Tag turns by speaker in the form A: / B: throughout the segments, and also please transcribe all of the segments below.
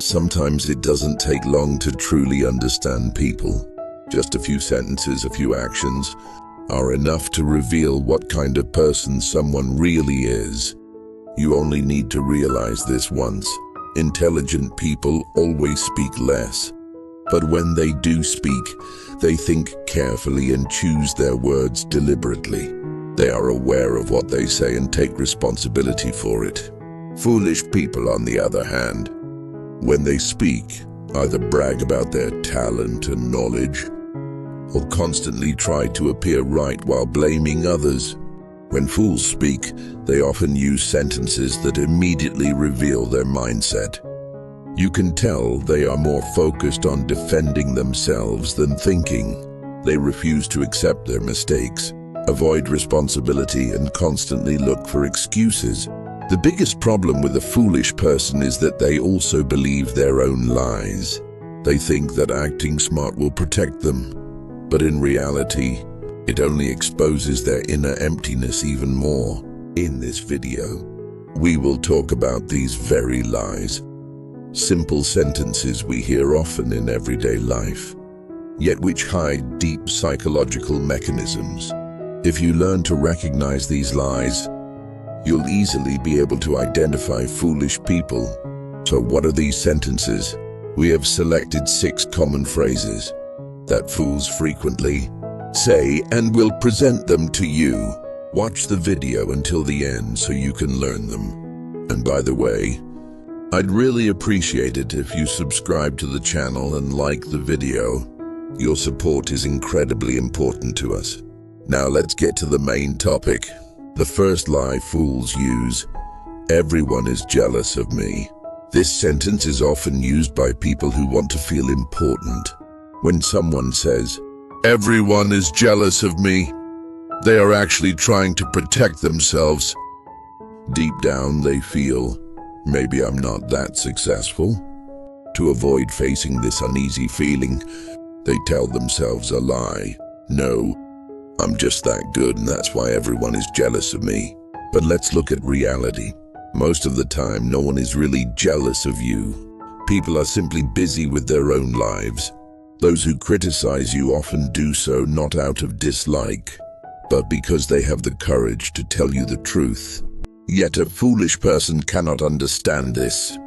A: Sometimes it doesn't take long to truly understand people. Just a few sentences, a few actions, are enough to reveal what kind of person someone really is. You only need to realize this once. Intelligent people always speak less. But when they do speak, they think carefully and choose their words deliberately. They are aware of what they say and take responsibility for it. Foolish people, on the other hand, when they speak, either brag about their talent and knowledge, or constantly try to appear right while blaming others. When fools speak, they often use sentences that immediately reveal their mindset. You can tell they are more focused on defending themselves than thinking. They refuse to accept their mistakes, avoid responsibility, and constantly look for excuses. The biggest problem with a foolish person is that they also believe their own lies. They think that acting smart will protect them, but in reality, it only exposes their inner emptiness even more. In this video, we will talk about these very lies. Simple sentences we hear often in everyday life, yet which hide deep psychological mechanisms. If you learn to recognize these lies, you'll easily be able to identify foolish people. So what are these sentences? We have selected 6 common phrases that fools frequently say, and we'll present them to you. Watch the video until the end so you can learn them. And by the way, I'd really appreciate it if you subscribe to the channel and like the video. Your support is incredibly important to us. Now let's get to the main topic. The first lie fools use: everyone is jealous of me. This sentence is often used by people who want to feel important. When someone says, "Everyone is jealous of me," they are actually trying to protect themselves. Deep down, they feel, maybe I'm not that successful. To avoid facing this uneasy feeling, they tell themselves a lie. No, I'm just that good and that's why everyone is jealous of me. But let's look at reality. Most of the time, no one is really jealous of you. People are simply busy with their own lives. Those who criticize you often do so not out of dislike, but because they have the courage to tell you the truth. Yet a foolish person cannot understand this.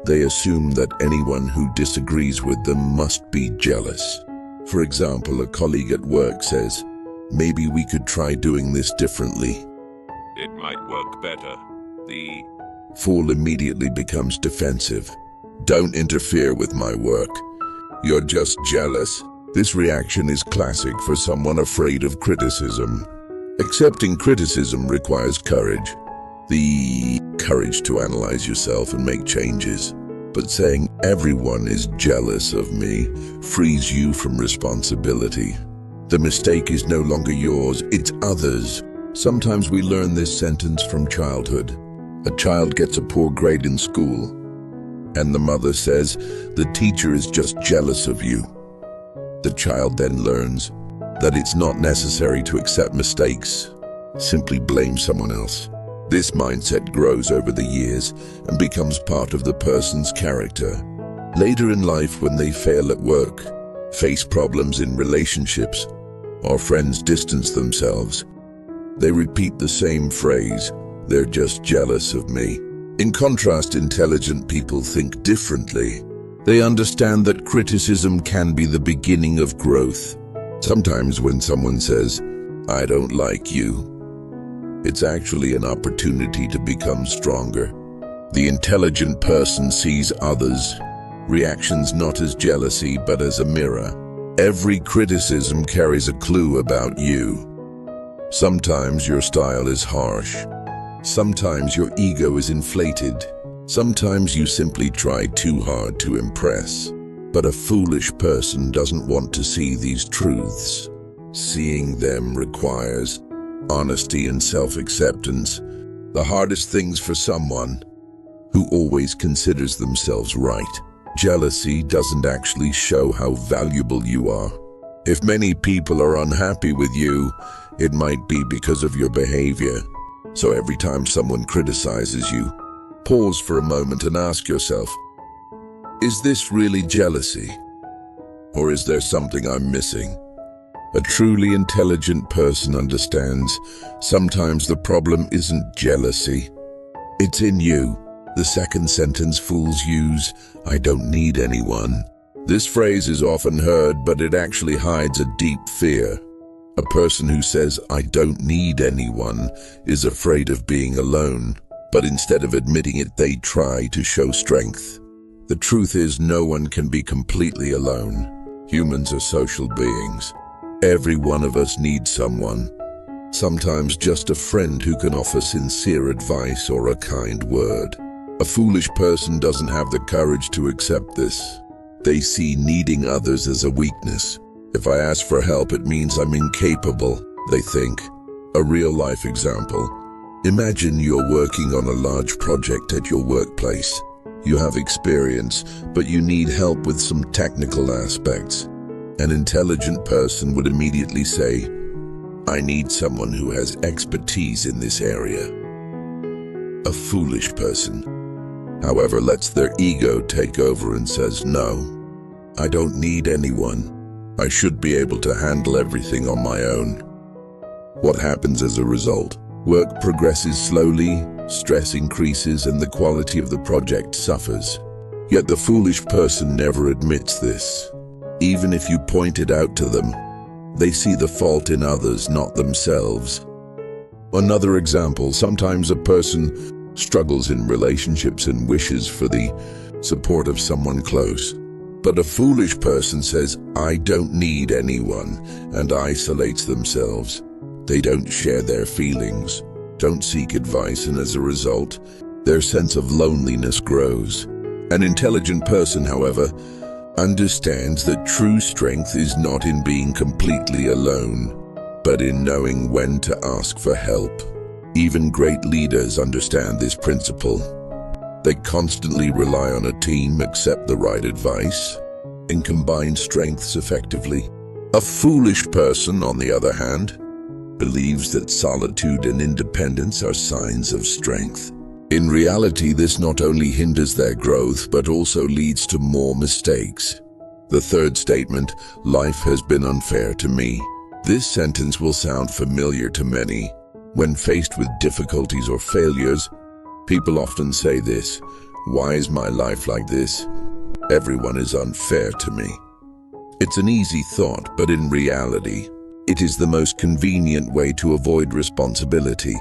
A: They assume that anyone who disagrees with them must be jealous. For example, a colleague at work says, "Maybe we could try doing this differently.
B: It might work better." The
A: fool immediately becomes defensive. "Don't interfere with my work. You're just jealous." This reaction is classic for someone afraid of criticism. Accepting criticism requires courage. The courage to analyze yourself and make changes. But saying, "Everyone is jealous of me," frees you from responsibility. The mistake is no longer yours, it's others. Sometimes we learn this sentence from childhood. A child gets a poor grade in school, and the mother says, "The teacher is just jealous of you." The child then learns that it's not necessary to accept mistakes. Simply blame someone else. This mindset grows over the years and becomes part of the person's character. Later in life, when they fail at work, face problems in relationships, or friends distance themselves, they repeat the same phrase, "They're just jealous of me." In contrast, intelligent people think differently. They understand that criticism can be the beginning of growth. Sometimes when someone says, "I don't like you," it's actually an opportunity to become stronger. The intelligent person sees others' reactions not as jealousy but as a mirror. Every criticism carries a clue about you. Sometimes your style is harsh. Sometimes your ego is inflated. Sometimes you simply try too hard to impress. But a foolish person doesn't want to see these truths. Seeing them requires honesty and self-acceptance, the hardest things for someone who always considers themselves right. Jealousy doesn't actually show how valuable you are. If many people are unhappy with you, it might be because of your behavior. So every time someone criticizes you, pause for a moment and ask yourself, Is this really jealousy? Or is there something I'm missing? A truly intelligent person understands sometimes the problem isn't jealousy. It's in you. The second sentence fools use, "I don't need anyone." This phrase is often heard, but it actually hides a deep fear. A person who says, "I don't need anyone," is afraid of being alone, but instead of admitting it, they try to show strength. The truth is, no one can be completely alone. Humans are social beings. Every one of us needs someone. Sometimes just a friend who can offer sincere advice or a kind word. A foolish person doesn't have the courage to accept this. They see needing others as a weakness. If I ask for help, it means I'm incapable, they think. A real-life example. Imagine you're working on a large project at your workplace. You have experience, but you need help with some technical aspects. An intelligent person would immediately say, "I need someone who has expertise in this area." A foolish person, however, lets their ego take over and says, "No, I don't need anyone. I should be able to handle everything on my own." What happens as a result? Work progresses slowly, stress increases, and the quality of the project suffers. Yet the foolish person never admits this. Even if you point it out to them, they see the fault in others, not themselves. Another example, sometimes a person struggles in relationships and wishes for the support of someone close. But a foolish person says, "I don't need anyone," and isolates themselves. They don't share their feelings, don't seek advice, and as a result, their sense of loneliness grows. An intelligent person, however, understands that true strength is not in being completely alone, but in knowing when to ask for help. Even great leaders understand this principle. They constantly rely on a team, accept the right advice, and combine strengths effectively. A foolish person, on the other hand, believes that solitude and independence are signs of strength. In reality, this not only hinders their growth, but also leads to more mistakes. The third statement, "Life has been unfair to me." This sentence will sound familiar to many. When faced with difficulties or failures, people often say this, "Why is my life like this? Everyone is unfair to me." It's an easy thought, but in reality, it is the most convenient way to avoid responsibility.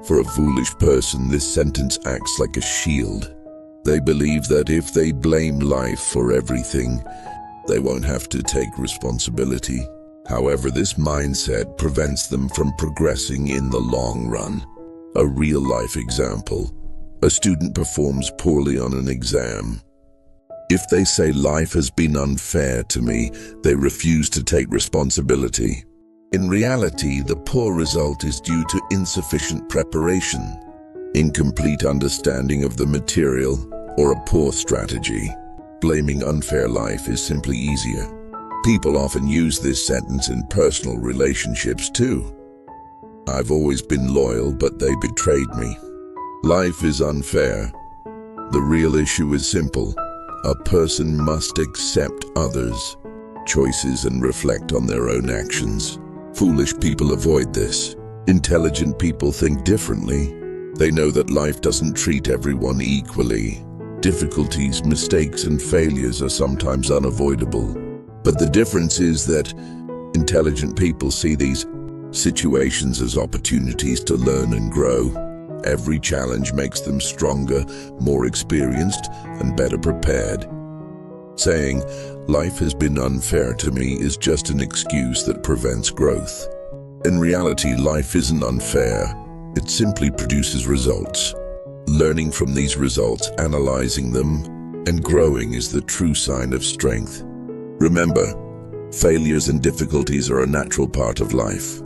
A: For a foolish person, this sentence acts like a shield. They believe that if they blame life for everything, they won't have to take responsibility. However, this mindset prevents them from progressing in the long run. A real-life example. A student performs poorly on an exam. If they say, "Life has been unfair to me," they refuse to take responsibility. In reality, the poor result is due to insufficient preparation, incomplete understanding of the material, or a poor strategy. Blaming unfair life is simply easier. People often use this sentence in personal relationships too. "I've always been loyal, but they betrayed me." Life is unfair. The real issue is simple. A person must accept others' choices and reflect on their own actions. Foolish people avoid this. Intelligent people think differently. They know that life doesn't treat everyone equally. Difficulties, mistakes, and failures are sometimes unavoidable. But the difference is that intelligent people see these situations as opportunities to learn and grow. Every challenge makes them stronger, more experienced, and better prepared. Saying, "Life has been unfair to me," is just an excuse that prevents growth. In reality, life isn't unfair. It simply produces results. Learning from these results, analyzing them, and growing is the true sign of strength. Remember, failures and difficulties are a natural part of life.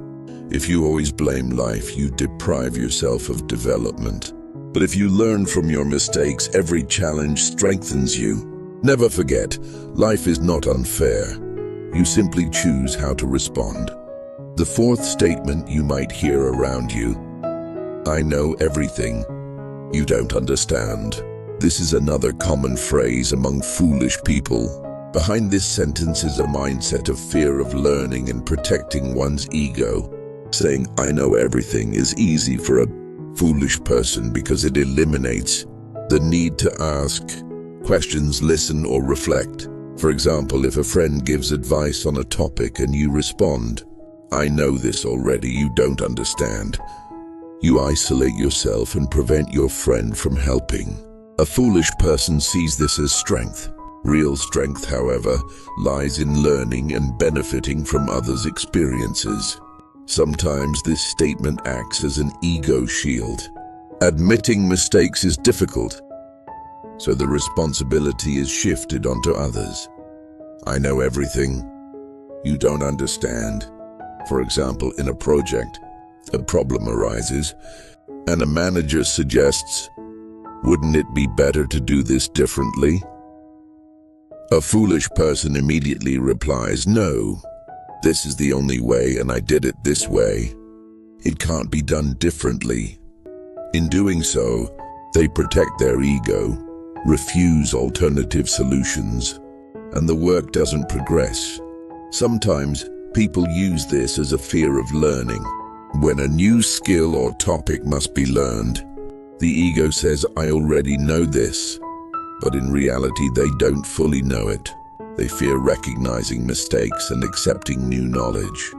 A: If you always blame life, you deprive yourself of development. But if you learn from your mistakes, every challenge strengthens you. Never forget, life is not unfair. You simply choose how to respond. The fourth statement you might hear around you: "I know everything. You don't understand." This is another common phrase among foolish people. Behind this sentence is a mindset of fear of learning and protecting one's ego. Saying, "I know everything" is easy for a foolish person because it eliminates the need to ask questions, listen, or reflect. For example, if a friend gives advice on a topic and you respond, "I know this already, you don't understand," you isolate yourself and prevent your friend from helping. A foolish person sees this as strength. Real strength, however, lies in learning and benefiting from others' experiences. Sometimes this statement acts as an ego shield. Admitting mistakes is difficult, so the responsibility is shifted onto others. "I know everything, you don't understand." For example, in a project, a problem arises, and a manager suggests, "Wouldn't it be better to do this differently?" A foolish person immediately replies, "No, this is the only way and I did it this way. It can't be done differently." In doing so, they protect their ego, refuse alternative solutions, and the work doesn't progress. Sometimes people use this as a fear of learning. When a new skill or topic must be learned, the ego says, "I already know this," but in reality they don't fully know it. They fear recognizing mistakes and accepting new knowledge.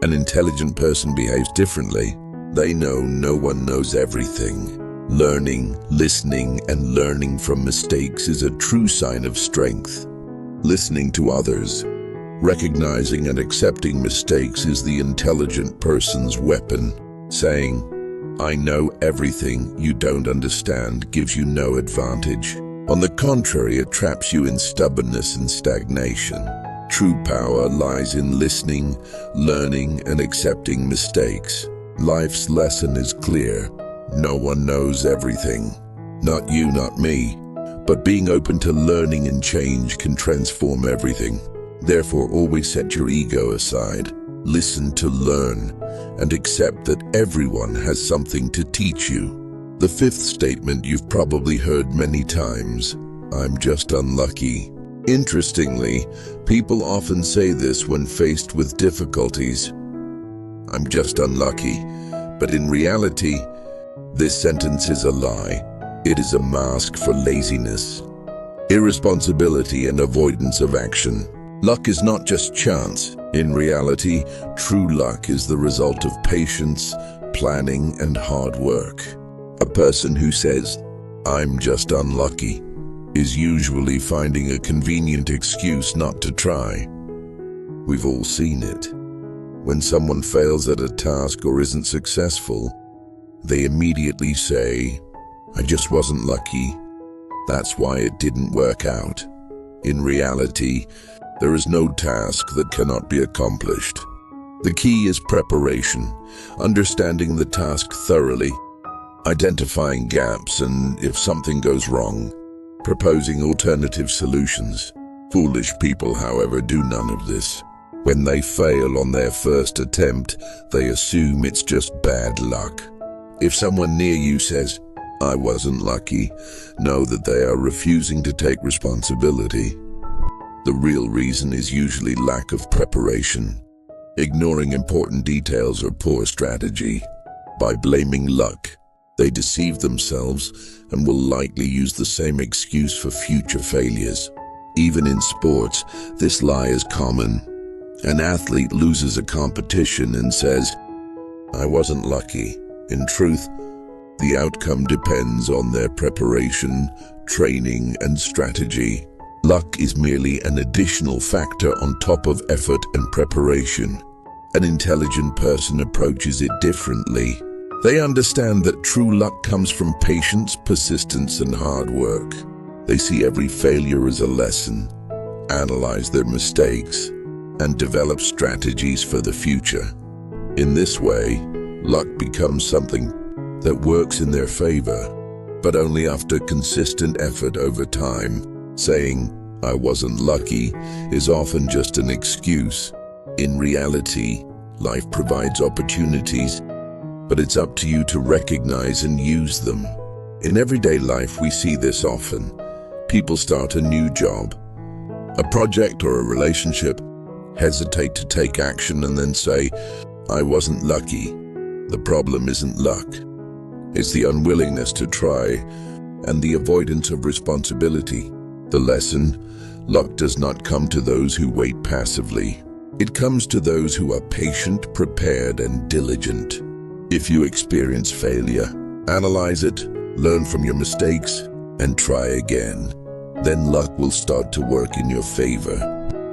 A: An intelligent person behaves differently. They know no one knows everything. Learning, listening, and learning from mistakes is a true sign of strength. Listening to others, recognizing and accepting mistakes is the intelligent person's weapon. Saying, "I know everything, you don't understand," gives you no advantage. On the contrary, it traps you in stubbornness and stagnation. True power lies in listening, learning, and accepting mistakes. Life's lesson is clear. No one knows everything. Not you, not me. But being open to learning and change can transform everything. Therefore, always set your ego aside. Listen to learn, and accept that everyone has something to teach you. The fifth statement you've probably heard many times: "I'm just unlucky." Interestingly, people often say this when faced with difficulties. "I'm just unlucky." But in reality, this sentence is a lie. It is a mask for laziness, irresponsibility, and avoidance of action. Luck is not just chance. In reality, true luck is the result of patience, planning, and hard work. A person who says, "I'm just unlucky," is usually finding a convenient excuse not to try. We've all seen it. When someone fails at a task or isn't successful, they immediately say, "I just wasn't lucky. That's why it didn't work out." In reality, there is no task that cannot be accomplished. The key is preparation, understanding the task thoroughly, identifying gaps, and if something goes wrong, proposing alternative solutions. Foolish people, however, do none of this. When they fail on their first attempt, they assume it's just bad luck. If someone near you says, "I wasn't lucky," know that they are refusing to take responsibility. The real reason is usually lack of preparation, ignoring important details, or poor strategy. By blaming luck, they deceive themselves and will likely use the same excuse for future failures. Even in sports, this lie is common. An athlete loses a competition and says, "I wasn't lucky." In truth, the outcome depends on their preparation, training, and strategy. Luck is merely an additional factor on top of effort and preparation. An intelligent person approaches it differently. They understand that true luck comes from patience, persistence, and hard work. They see every failure as a lesson, analyze their mistakes, and develop strategies for the future. In this way, luck becomes something that works in their favor, but only after consistent effort over time. Saying, "I wasn't lucky," is often just an excuse. In reality, life provides opportunities, but it's up to you to recognize and use them. In everyday life, we see this often. People start a new job, a project or a relationship, hesitate to take action and then say, "I wasn't lucky." The problem isn't luck. It's the unwillingness to try and the avoidance of responsibility. The lesson: luck does not come to those who wait passively. It comes to those who are patient, prepared, and diligent. If you experience failure, analyze it, learn from your mistakes, and try again. Then luck will start to work in your favor.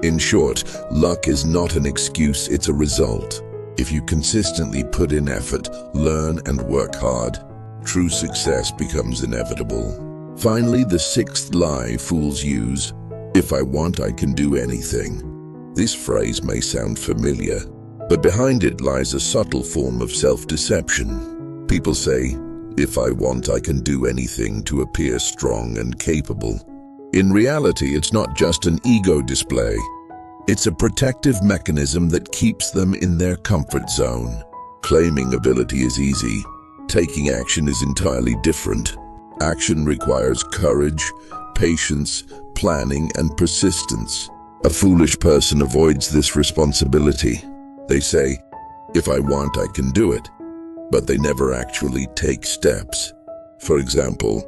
A: In short, luck is not an excuse, it's a result. If you consistently put in effort, learn, and work hard, true success becomes inevitable. Finally, the sixth lie fools use: "If I want, I can do anything." This phrase may sound familiar, but behind it lies a subtle form of self-deception. People say, "If I want, I can do anything," to appear strong and capable. In reality, it's not just an ego display. It's a protective mechanism that keeps them in their comfort zone. Claiming ability is easy. Taking action is entirely different. Action requires courage, patience, planning, and persistence. A foolish person avoids this responsibility. They say, "If I want, I can do it," but they never actually take steps. For example,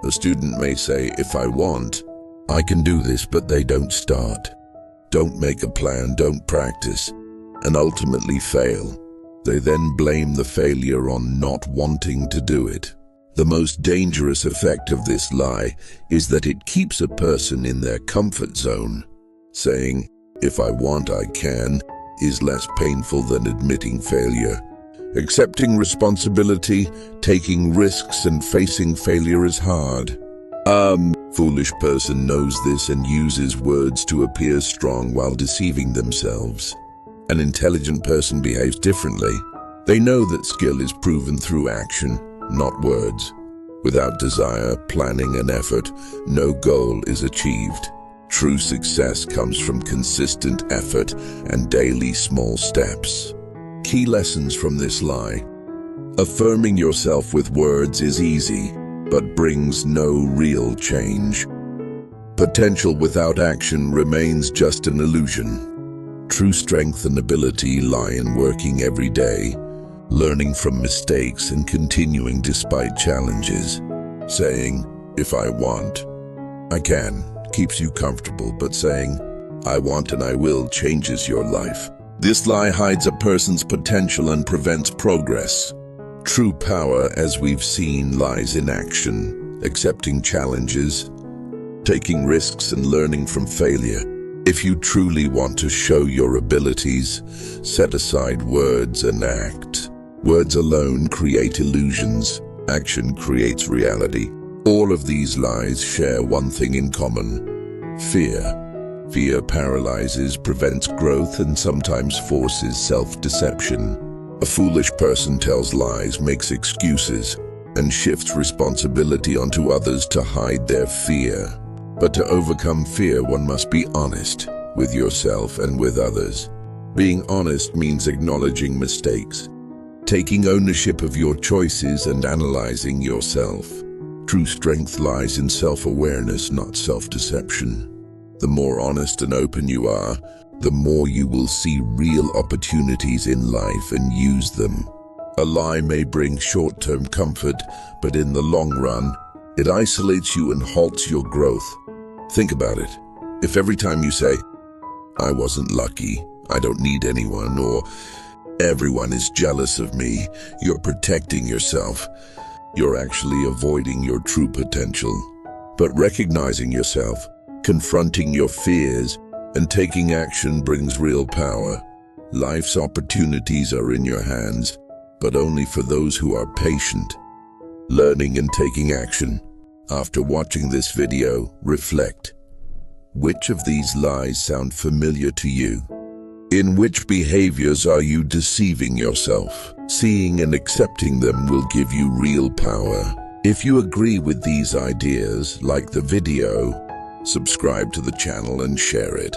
A: a student may say, "If I want, I can do this," but they don't start, don't make a plan, don't practice, and ultimately fail. They then blame the failure on not wanting to do it. The most dangerous effect of this lie is that it keeps a person in their comfort zone. Saying, "If I want, I can," is less painful than admitting failure. Accepting responsibility, taking risks, and facing failure is hard. Foolish person knows this and uses words to appear strong while deceiving themselves. An intelligent person behaves differently. They know that skill is proven through action, not words. Without desire, planning, and effort, no goal is achieved. True success comes from consistent effort and daily small steps. Key lessons from this lie: affirming yourself with words is easy, but brings no real change. Potential without action remains just an illusion. True strength and ability lie in working every day, learning from mistakes and continuing despite challenges. Saying, "If I want, I can," keeps you comfortable, but saying, "I want and I will," changes your life. This lie hides a person's potential and prevents progress. True power, as we've seen, lies in action, accepting challenges, taking risks, and learning from failure. If you truly want to show your abilities, set aside words and act. Words alone create illusions. Action creates reality. All of these lies share one thing in common: fear. Fear paralyzes, prevents growth, and sometimes forces self-deception. A foolish person tells lies, makes excuses, and shifts responsibility onto others to hide their fear. But to overcome fear, one must be honest with yourself and with others. Being honest means acknowledging mistakes, taking ownership of your choices, and analyzing yourself. True strength lies in self-awareness, not self-deception. The more honest and open you are, the more you will see real opportunities in life and use them. A lie may bring short-term comfort, but in the long run, it isolates you and halts your growth. Think about it. If every time you say, "I wasn't lucky, I don't need anyone," or "everyone is jealous of me," you're protecting yourself. You're actually avoiding your true potential. But recognizing yourself, confronting your fears, and taking action brings real power. Life's opportunities are in your hands, but only for those who are patient. Learning and taking action. After watching this video, reflect. Which of these lies sound familiar to you? In which behaviors are you deceiving yourself? Seeing and accepting them will give you real power. If you agree with these ideas, like the video, subscribe to the channel and share it.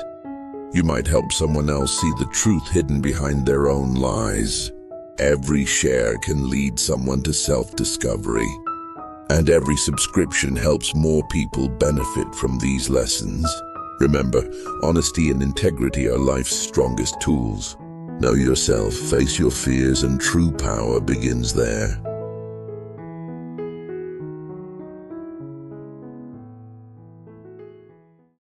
A: You might help someone else see the truth hidden behind their own lies. Every share can lead someone to self-discovery. And every subscription helps more people benefit from these lessons. Remember, honesty and integrity are life's strongest tools. Know yourself, face your fears, and true power begins there.